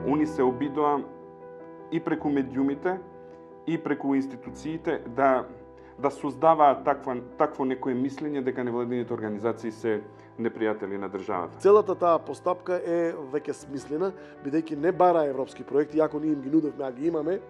Они се обидоа и преку медиумите, и преку институциите да создаваат такво некое мислење дека невладините организации се непријатели на државата. Целата таа постапка е веќе смислена, бидејќи не бара европски проекти, иако ние им ги нудевме, а ги имаме,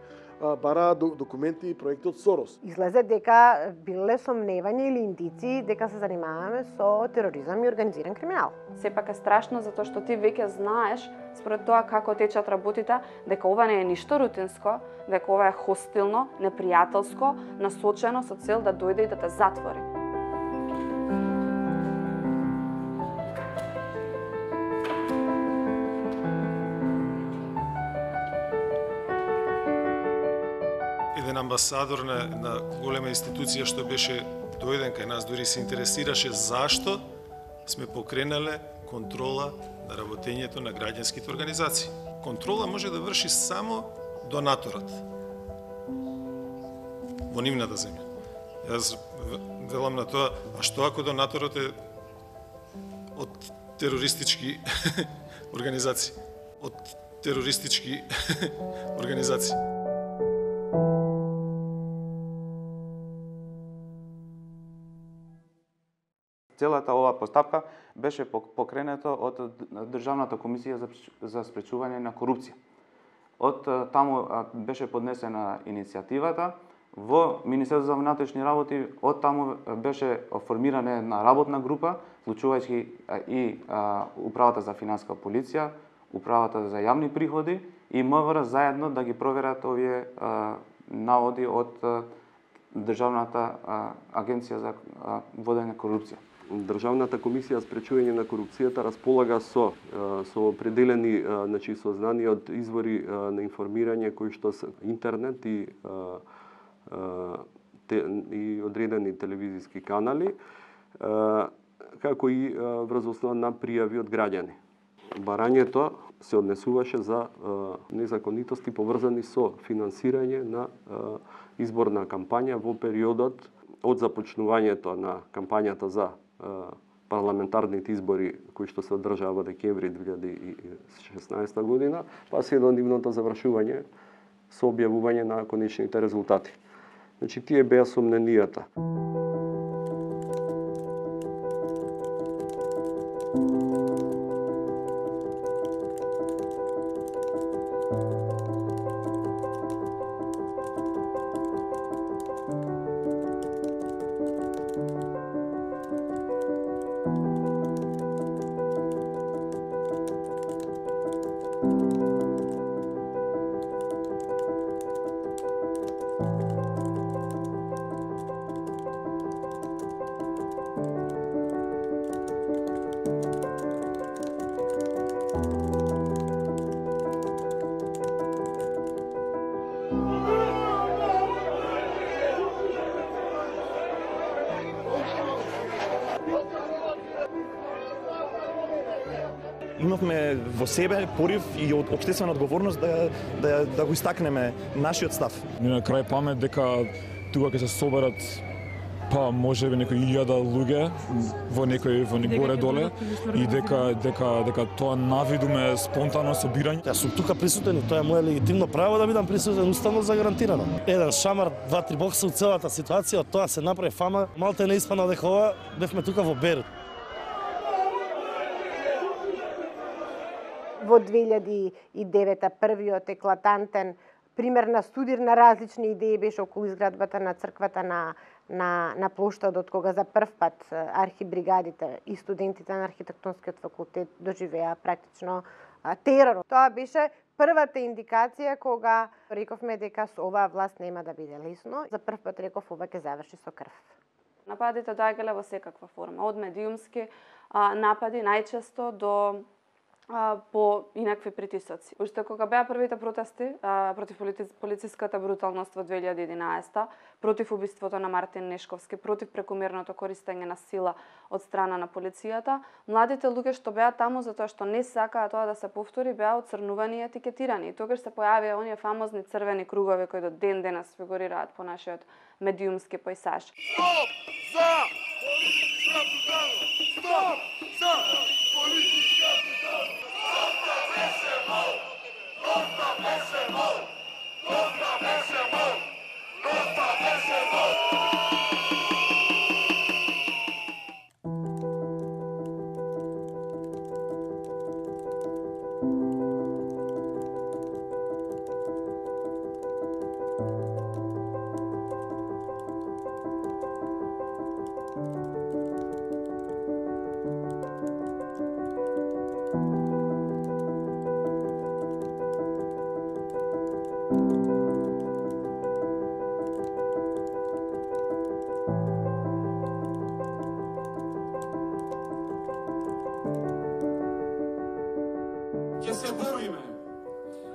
бара документи и проекти од Сорос. Излезе дека биле сомневања или индици дека се занимаваме со тероризам и организиран криминал. Сепак е страшно затоа што ти веќе знаеш според тоа како течат работите, дека ова не е ништо рутинско, дека ова е хостилно, непријателско, насочено со цел да дојде и да те затвори. Еден амбасадор на голема институција што беше дојден кај нас, дури се интересираше зашто сме покренале контрола на работењето на граѓанските организации. Контрола може да врши само донаторот во нивната земја. Јас велам на тоа, а што ако донаторот е од терористички организации? Од терористички организации. Целата оваа постапка беше покренета од Државната комисија за спречување на корупција. Од таму беше поднесена иницијативата во Министерството за внатрешни работи, од таму беше формирана една работна група, вклучувајќи и Управата за финансиска полиција, Управата за јавни приходи и МВР заедно да ги проверат овие наводи од Државната агенција за водење на корупција. Државната комисија за спречување на корупцијата располага со определени, со знание од извори на информирање кои што се интернет и одредени телевизиски канали, како и врз основа на пријави од граѓани. Барањето се однесуваше за незаконитости поврзани со финансирање на изборна кампања во периодот од започнувањето на кампањата за парламентарните избори кои што се одржаа во декември 2016 година, па се до нивното завршување со објавување на конечните резултати. Значи, тие беа сомненијата. Имавме во себе порив и општествена одговорност да го истакнеме нашиот став. И на крај памет дека тука ќе се соберат можеби некои 1000 луѓе во некој горе доле и дека тоа навидуме спонтано собирање. Јас сум тука присутен и тоа е мое легитимно право да бидам присутен, уставно загарантирано. Еден шамар, 2-3 бокса од целата ситуација, од тоа се направи фама. Малте не испана дека ова бевме тука во Берут. Во 2009 првиот еклатантен пример на студир на различни идеи беше околу изградбата на црквата на плоштадот, кога за прв пат архибригадите и студентите на архитектонскиот факултет доживеа практично терор. Тоа беше првата индикација кога рековме дека со оваа власт нема да биде лесно. За прв пат реков ова ќе заврши со крв. Нападите доаѓале во секаква форма, од медиумски напади најчесто до по инакви притисоци. Уште кога беа првите протести против полициската бруталност во 2011, против убиството на Мартин Нешковски, против прекумерното користење на сила од страна на полицијата, младите луѓе што беа таму затоа што не сакаа тоа да се повтори, беа оцрнувани и етикетирани. И тогаш се појавија оние фамозни црвени кругови кои до ден денес фигурираат по нашиот медиумски појсаж. Стоп за политичка бруталност! Стоп за политичка бруталност! Доста беше мол! Доста беше мол! Доста беше мол! Доста беше мол! Ќе се бориме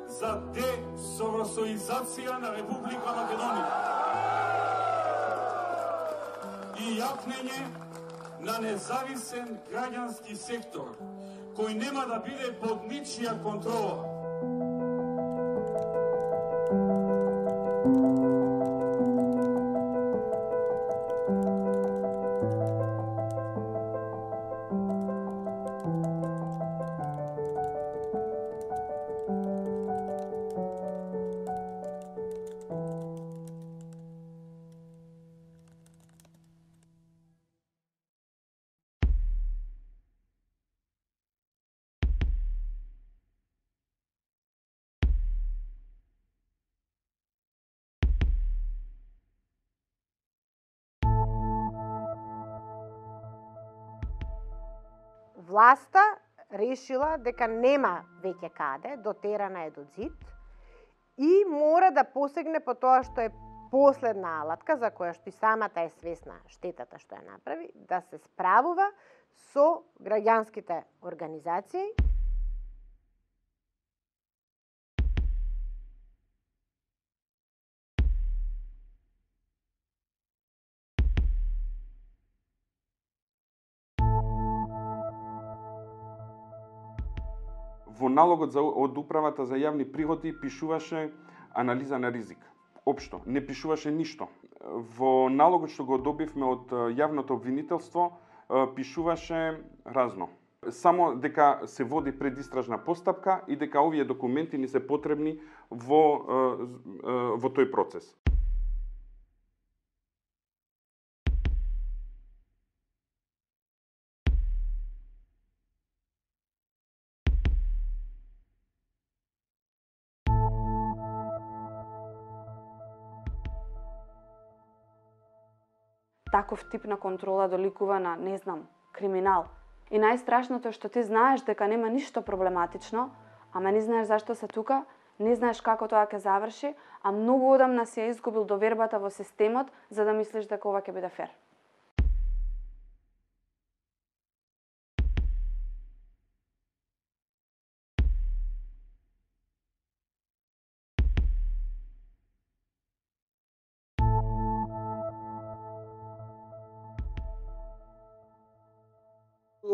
за десовросоизација на Република Македонија и јапнење на независен граѓански сектор кој нема да биде под ничија контрола. Власта решила дека нема веќе каде, дотерана е до зид и мора да посегне по тоа што е последна алатка, за која што и самата е свесна штетата што ја направи, да се справува со граѓанските организации. Во налогот од управата за јавни приходи пишуваше анализа на ризик. Општо, не пишуваше ништо. Во налогот што го добивме од јавното обвинителство пишуваше разно. Само дека се води предистражна постапка и дека овие документи ни се потребни во тој процес. Таков тип на контрола доликува на, не знам, криминал. И најстрашното е што ти знаеш дека нема ништо проблематично, ама не знаеш зашто се тука, не знаеш како тоа ќе заврши, а многу одамна си ја изгубил довербата во системот за да мислиш дека ова ќе биде фер.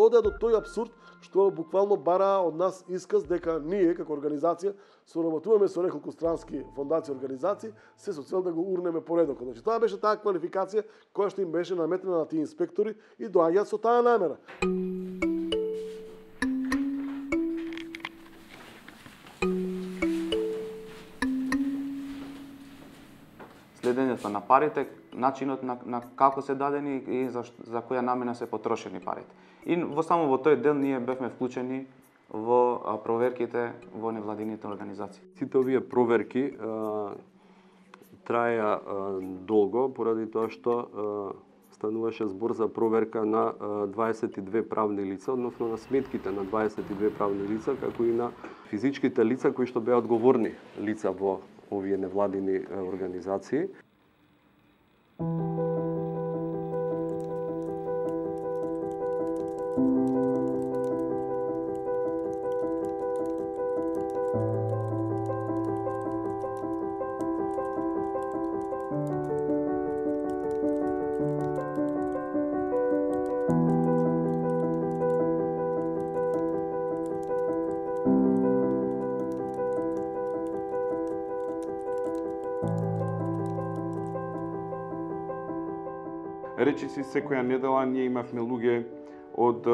Оде до тој абсурд што буквално бара од нас исказ дека ние како организација соработуваме со неколку странски фондации и организации се со цел да го урнеме поредокот. Значи тоа беше таа квалификација која што им беше наметнена на тие инспектори и доаѓаат со таа намера. Следењето на парите, начинот на како се дадени и за која намена се потрошени парите. И само во тој дел ние бевме вклучени во проверките во невладините организации. Сите овие проверки траја долго поради тоа што стануваше збор за проверка на 22 правни лица, односно на сметките на 22 правни лица, како и на физичките лица кои што беа одговорни лица во овие невладини организации. Речиси секоја недела ние имавме луѓе од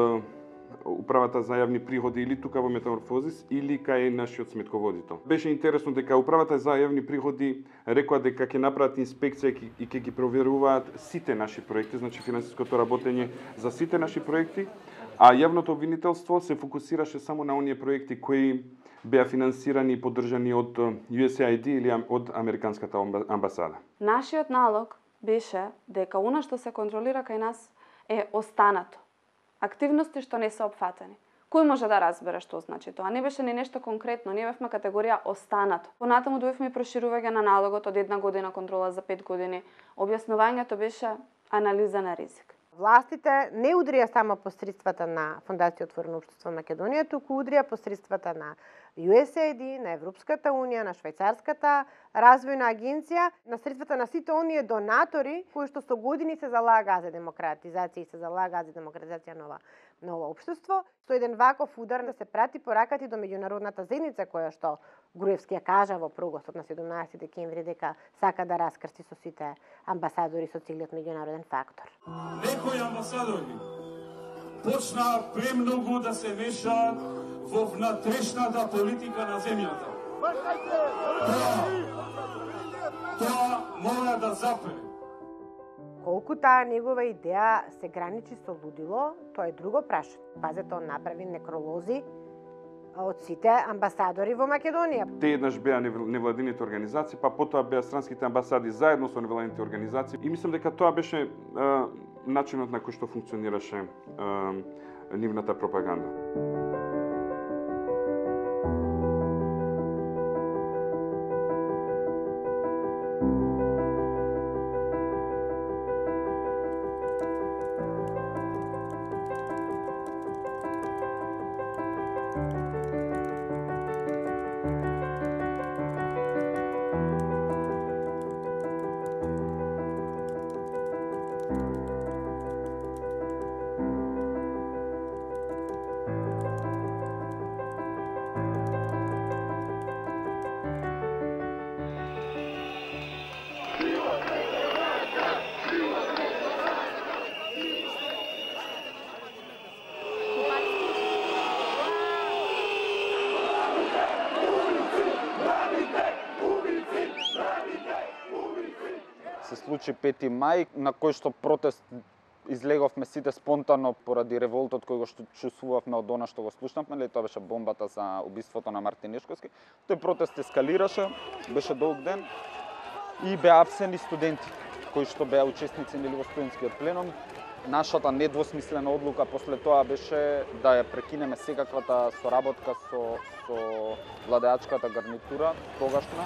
Управата за јавни приходи или тука во Метаморфозис или кај нашиот сметководител. Беше интересно дека Управата за јавни приходи рекоа дека ќе направат инспекција и ќе ги проверуваат сите наши проекти, значи финансиското работење за сите наши проекти, а јавното обвинителство се фокусираше само на оние проекти кои беа финансирани и поддржани од USAID или од Американската амбасада. Нашиот налог беше дека она што се контролира кај нас е останато. Активности што не се опфатени. Кој може да разбере што значи тоа? Не беше ни нешто конкретно, ние бевме категорија останато. Понатаму добивме и проширување на налогот од 1 година контрола за 5 години. Објаснувањето беше анализа на ризик. Властите не удрија само посредствата на Фондација Отворено општество Македонија, туку удрија посредствата на USAID, на Европската унија, на Швајцарската развојна агенција, на средствата на сите оние донатори кои што со години се залагаа за демократизација и се залагаа за демократизација на ова општество. Со еден ваков удар да се прати пораката и до меѓународната заедница која што Груевски ја кажа во прогостот на 17 декември дека сака да раскрсти со сите амбасадори со целиот меѓународен фактор. Некои амбасадори почнаа премногу да се мешаат во внатрешната политика на земјата. Тоа мора да запре. Колку таа негова идеја се граничи со лудило, тоа е друго прашање. Пазете, он направи некролози од сите амбасадори во Македонија. Те еднаш беа невладините организации, па потоа беа странските амбасади заедно со невладините организации. И мислам дека тоа беше начинот на кој што функционираше нивната пропаганда. Се случи 5 мај, на кој што протест излеговме сите спонтано поради револтот кој го чувствувавме од она што го слушнавме, тоа беше бомбата за убиството на Мартин Нешковски. Тој протест ескалираше, беше долг ден и беа апсени студенти кои што беа учесници во студентскиот пленум. Нашата недвосмислена одлука после тоа беше да ја прекинеме секаквата соработка со владеачката гарнитура тогашна.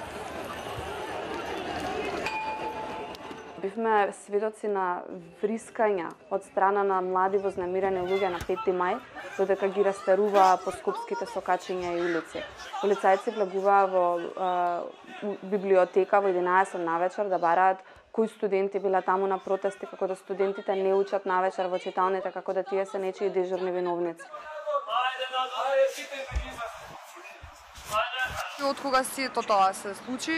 Бивме сведоци на врискања од страна на млади вознемирени луѓе на 5 мај, додека ги растеруваа по скупските сокачиња и улици. Полицајци влегуваа во библиотека во 11 навечер да бараат кои студенти биле таму на протести, како да студентите не учат навечер во читалните, како да тие се нечии дежурни виновници. Од кога сето тоа се случи,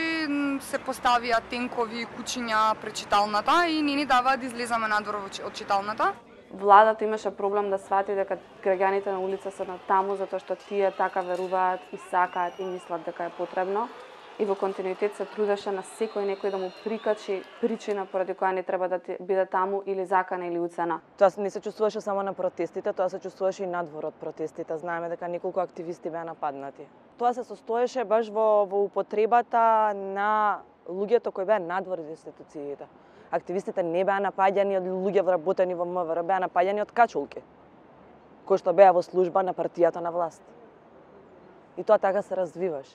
се поставија тенкови кучиња пред читалната и не ни даваа да излеземе надвор од читалната. Владата имаше проблем да свати дека граѓаните на улица се таму затоа што тие така веруваат и сакаат и мислат дека е потребно. И во континуитет се трудеше на секој некој да му прикачи причина поради која не треба да биде таму или закана или уцена. Тоа не се чувствуваше само на протестите, тоа се чувствуваше и надвор од протестите. Знаеме дека неколку активисти беа нападнати. Тоа се состоеше баш во употребата на луѓето кои беа надвор од институциите. Активистите не беа напаѓани од луѓе вработени во МВР, беа напаѓани од качулки, кои што беа во служба на партијата на власт. И тоа така се развиваше.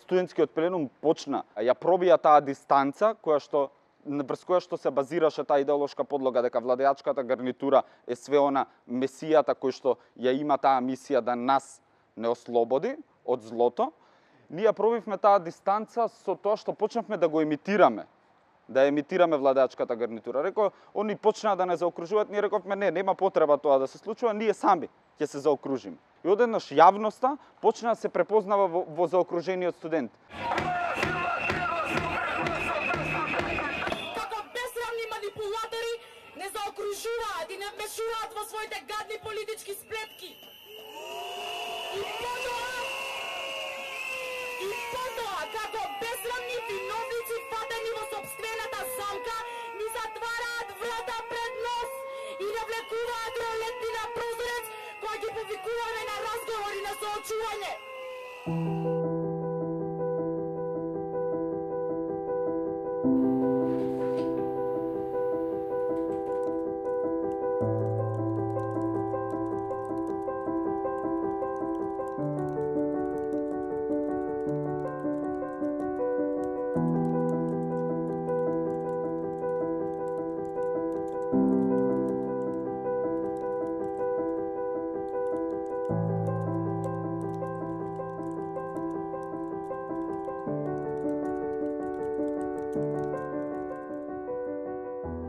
студентскиот пленум почна, ја пробија таа дистанца врз која што се базираше таа идеолошка подлога дека владеачката гарнитура е све она месијата кој што ја има таа мисија да нас не ослободи од злото, ние пробивме таа дистанца со тоа што почнавме да го емитираме. Да емитираме владеачката гарнитура. Реков, они почнаа да не заокружуваат, ние рековме не, нема потреба тоа да се случува, ние сами ќе се заокружиме. И одеднаш јавноста почна да се препознава во заокружениот студент. Како бесрамни манипулатори не заокружуваат и не вмешуваат во своите гадни политички сплетки. И потоа, како бесрамни виновници фатени во сопствената замка, ни затвараат врата пред нос и не влекуваат ролетни на прозорец кои ги повикуваме на разговори на соочување.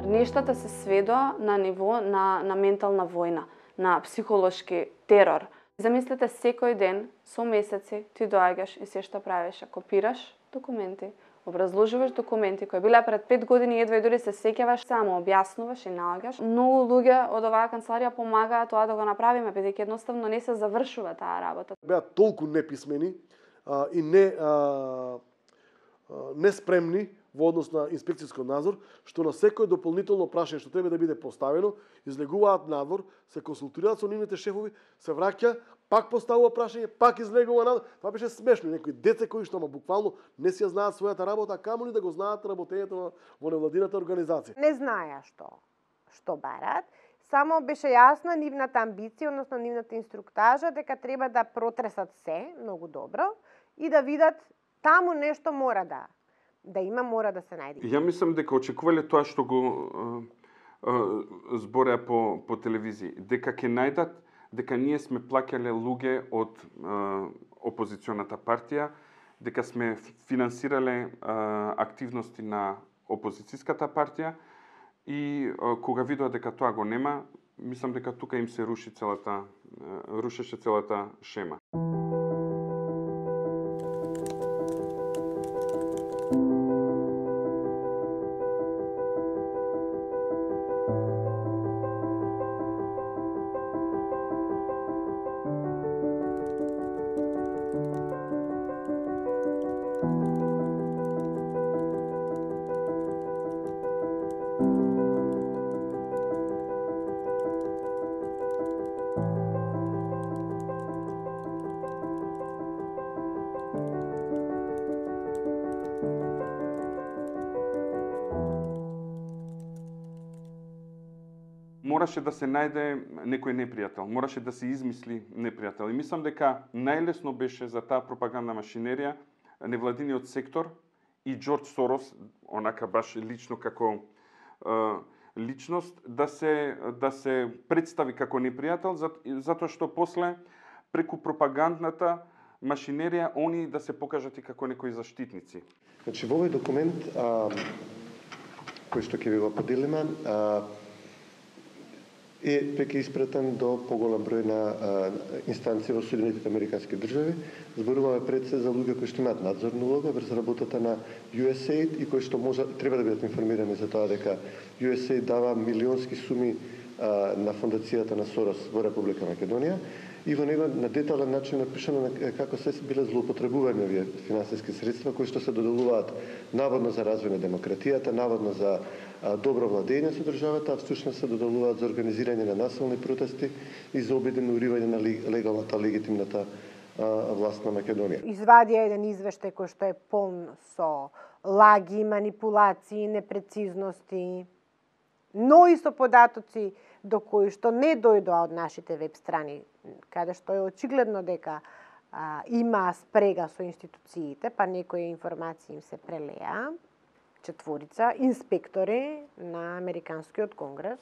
Нештата се сведоа на ниво на ментална војна, на психолошки терор. Замислете, секој ден, со месеци, ти доаѓаш и се што правиш, копираш документи, образложуваш документи кои биле пред 5 години, едва и дори се сеќаваш, само објаснуваш и наоѓаш. Многу луѓе од оваа канцеларија помагаа тоа да го направиме, бидејќи едноставно не се завршува таа работа. Беа толку неписмени и неспремни во однос на инспекцијски надзор, што на секој дополнително прашање што треба да биде поставено, излегуваат надвор, се консултираат со нивните шефови, се враќа, пак поставува прашање, пак излегува надвор. Това беше смешно. Некои деца кои што буквално не си ја знаат својата работа, а камо ли да го знаат работењето во невладината организација. Не знаеа што барат. Само беше јасна нивната амбиција, односно нивната инструктажа, дека треба да протресат се многу добро и да видат таму нешто мора да има, мора да се најде. Ја мислам дека очекувале тоа што го збореа по телевизија, дека ќе најдат дека ние сме плаќале луѓе од опозиционата партија, дека сме финансирале активности на опозицијската партија и кога видоа дека тоа го нема, мислам дека тука им се рушеше целата шема. Мораше да се најде некој непријател, мораше да се измисли непријател. И мислам дека најлесно беше за таа пропагандна машинерија невладиниот сектор и Џорџ Сорос, онака баш лично како личност, да се представи како непријател, затоа што после преку пропагандната машинерија они да се покажат и како некои заштитници. Значи во овој документ кој што ќе ви го поделиме е веќе испратен до поголем број на инстанции во Соединетите Американски држави. Зборуваме пред се за луѓе кои што имаат надзорна улога врз работата на USAID и кои што треба да бидат информирани за тоа дека USAID дава милионски суми на фондацијата на Сорос во Република Македонија и во него на детален начин напишано како се биле злоупотребувани овие финансиски средства кои што се доделуваат наводно за развој на демократијата, наводно за добро владење со државата, а всушност се доделуваат за организирање на насилни протести и за обидено уривање на легалната, легитимната власт на Македонија. Извадија еден извештај кој што е полн со лаги, манипулации, непрецизности, но и со податоци до кои што не дојдоа од нашите веб страни, каде што е очигледно дека има спрега со институциите, па некои информации им се прелеа. 4 инспектори на Американскиот конгрес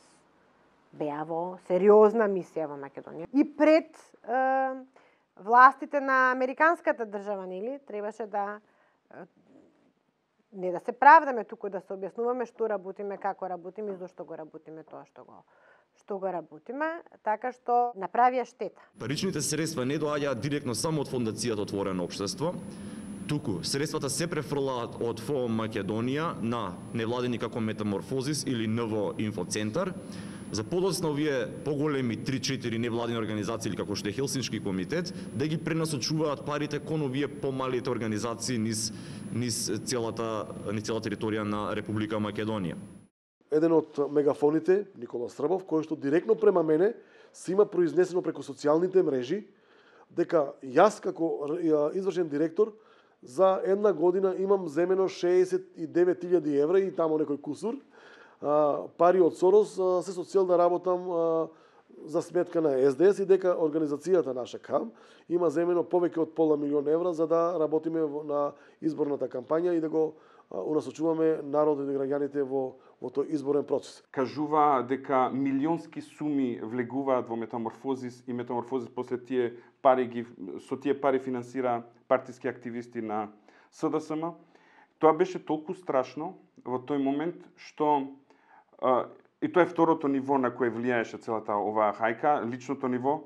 беа во сериозна мисија во Македонија. И пред властите на американската држава, нели, требаше да не да се правдаме, туку да се објаснуваме што работиме, како работиме и зошто го работиме тоа што го работиме, така што направија штета. Паричните средства не доаѓаат директно само од фондацијата Отворено општество, туку средствата се префрлаат од ФОМ Македонија на невладени како Метаморфозис или НВО Инфоцентар. За подоцна овие поголеми 3-4 невладени организации или како што е Хелсиншки комитет, да ги пренасочуваат парите кон овие помалите организации низ целата територија на Република Македонија. Еден од мегафоните, Никола Србов, кој што директно према мене се има произнесено преку социјалните мрежи дека јас како извршен директор за една година имам земено 69.000 евра и тамо некој кусур пари од Сорос се со цел да работам за сметка на СДС и дека организацијата наша КАМ има земено повеќе од пола милион евра за да работиме на изборната кампања и да го унасочуваме народот и граѓаните во тој изборен процес. Кажува дека милионски суми влегуваат во Метаморфозис и Метаморфозис после со тие пари финансира партиски активисти на СДСМ. Тоа беше толку страшно во тој момент што и тоа е второто ниво на кое влијаеше целата оваа хајка, личното ниво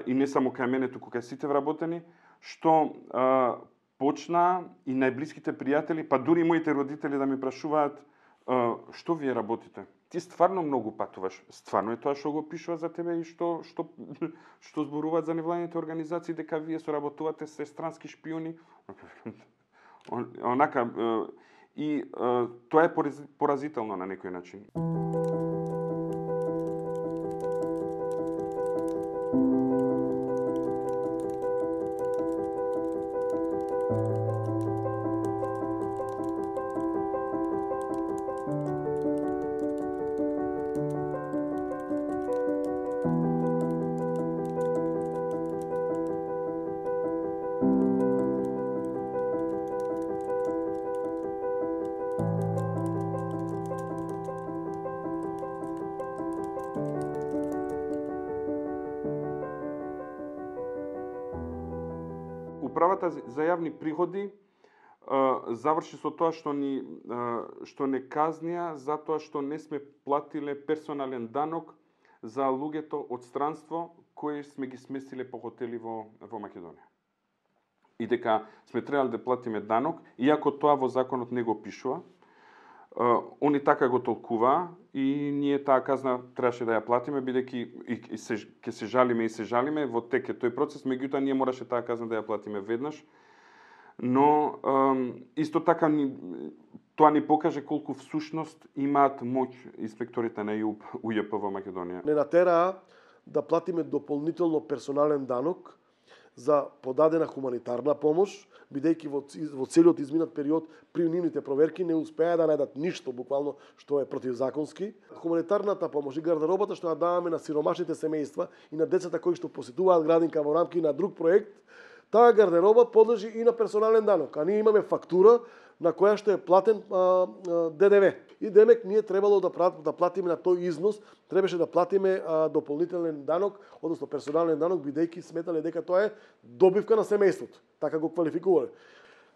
и не само кај мене, туку кај сите вработени, што почна и најблиските пријатели, па дури моите родители да ми прашуваат што вие работите? Ти стварно многу патуваш. Стварно е тоа што го пишува за тебе и што зборуваат за невладените организации дека вие соработувате се странски шпиони. Онака и тоа е поразително на некој начин. Управата за јавни приходи заврши со тоа што не казнија затоа што не сме платиле персонален данок за луѓето од странство кои сме ги сместиле по хотели во Македонија. И дека сме требали да платиме данок, иако тоа во законот не го пишува, они така го толкуваа и ние таа казна требаше да ја платиме, бидејќи ќе се жалиме во тек е тој процес, меѓутоа ние мораше таа казна да ја платиме веднаш. Но исто така тоа ни покаже колку всушност имаат моќ инспекторите на УЈП во Македонија. Не натераа да платиме дополнително персонален данок за подадена хуманитарна помош, бидејќи во целиот изминат период при нивните проверки не успеа да најдат ништо буквално што е противзаконски. Хуманитарната помош и гардеробата што ја даваме на сиромашните семејства и на децата кои што посетуваат градинка во рамки на друг проект, таа гардероба подлежи и на персонален данок, а ние имаме фактура на која што е платен ДДВ. И демек ние требало да платиме на тој износ, требаше да платиме дополнителен данок, односно персонален данок, бидејќи сметале дека тоа е добивка на семејството. Така го квалификувале.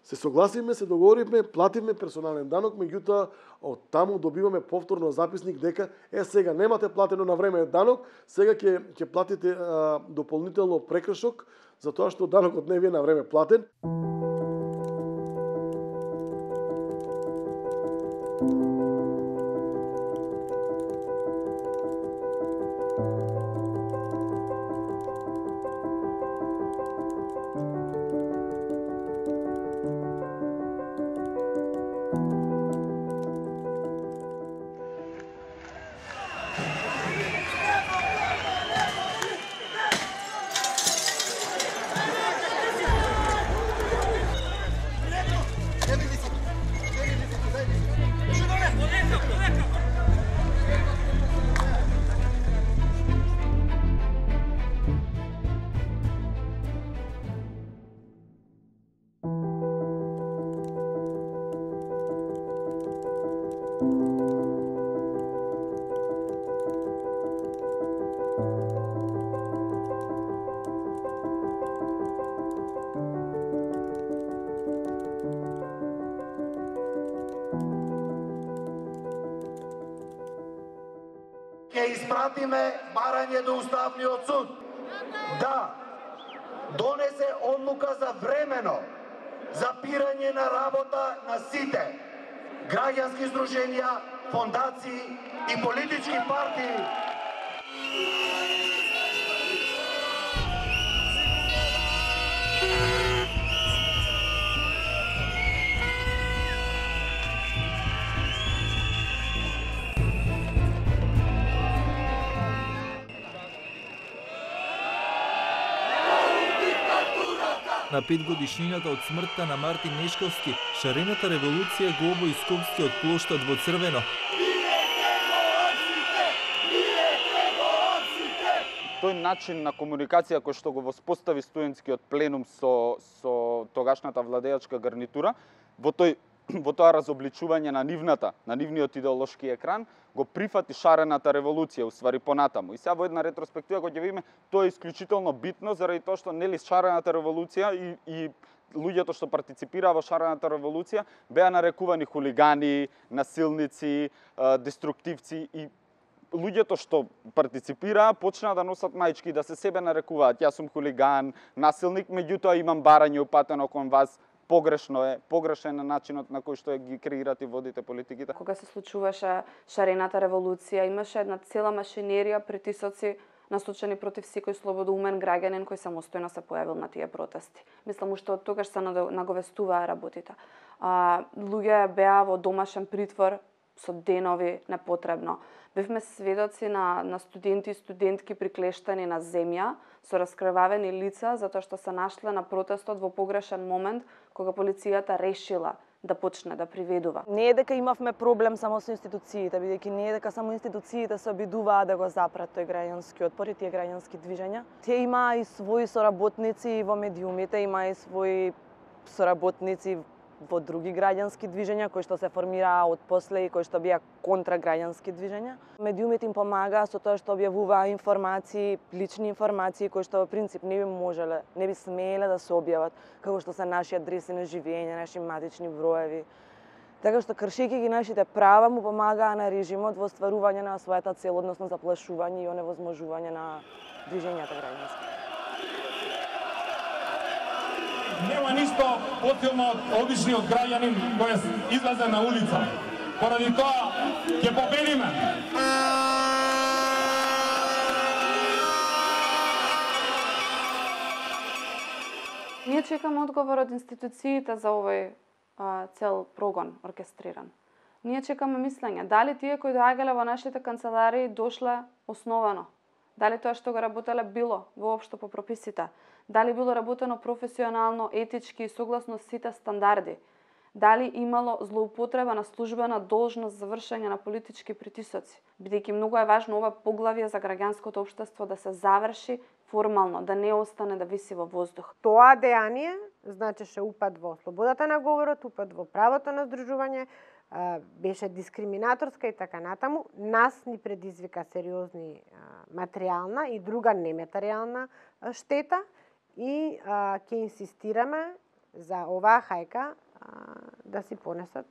Се согласивме, се договоривме, плативме персонален данок, меѓутоа од таму добиваме повторно записник дека сега немате платено на време данок, сега ќе платите дополнително прекршок за тоа што данокот не ви е на време платен. Ќе испратиме барање до Уставниот суд да донесе одлука за времено запирање на работа на сите граѓански здруженија, фондации и политички партии. На 5-годишнината од смртта на Мартин Нешковски, шарената револуција го обои Скопскиот плоштад во црвено. Тој начин на комуникација кој што го воспостави студентскиот пленум со тогашната владеачка гарнитура, во тоа разобличување на нивниот идеолошки екран, го прифати шарената револуција, уствари понатаму. И сега во една ретроспектива која ќе видиме, тоа е исклучително битно заради тоа што нели шарената револуција и луѓето што партиципираа во шарената револуција беа нарекувани хулигани, насилници, деструктивци и луѓето што партиципираа почнаа да носат маички, да се себе нарекуваат јас сум хулиган, насилник, меѓутоа имам барање упатено кон вас. Погрешен е начинот на кој што ги креирате и водите политиките. Кога се случуваше шарената револуција, имаше една цела машинерија притисоци насочени против секој слободоумен граѓанин кој самостојно се појавил на тие протести. Мислам уште од тогаш се наговестуваа работите. Луѓе беа во домашен притвор со денови непотребно. Бевме сведоци на студенти и студентки приклештани на земја со раскрвавени лица затоа што се нашле на протестот во погрешен момент кога полицијата решила да почне да приведува. Не е дека имавме проблем само со институциите, бидејќи не е дека само институциите се обидуваа да го запрат тој граѓански отпор и тие граѓански движења. Те имаа и своји соработници во медиумите, имаа и своји соработници во други граѓански движења кои што се формираа од после и кои што беа контра граѓански движења. Медиумите им помагаа со тоа што објавуваа информации, лични информации кои што во принцип не би смееле да се објават, како што се наши адреси на живење, наши матични броеви. Така што кршејќи ги нашите права му помагаа на режимот во остварување на својата цел, односно заплашување и оневозможување на движењата граѓански. Нема ништо посилно од обичниот граѓанин кој излезе на улица. Поради тоа ќе победиме. Ние чекаме одговор од институциите за овој цел прогон оркестриран. Ние чекаме мислење. Дали тие кои доаѓале во нашите канцеларии дошле основано? Дали тоа што го работеле било воопшто по прописите? Дали било работено професионално, етички и согласно сите стандарди? Дали имало злоупотреба на службена должност за вршење на политички притисоци? Бидејќи многу е важно ова поглавје за граѓанското општество да се заврши формално, да не остане да виси во воздух. Тоа дејание значеше упад во слободата на говорот, упад во правото на здружување, беше дискриминаторска и така натаму. Нас ни предизвика сериозни материјална и друга нематеријална штета и ќе инсистираме за оваа хајка да си понесат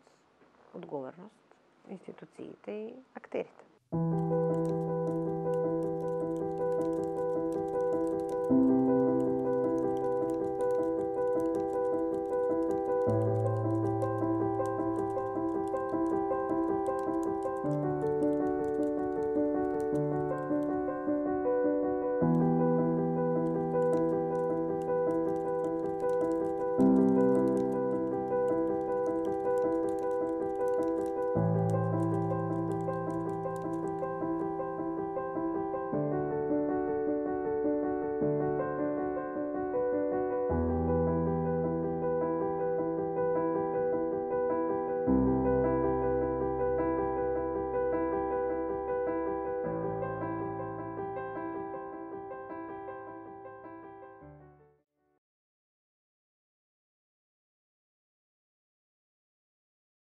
одговорност институциите и актерите.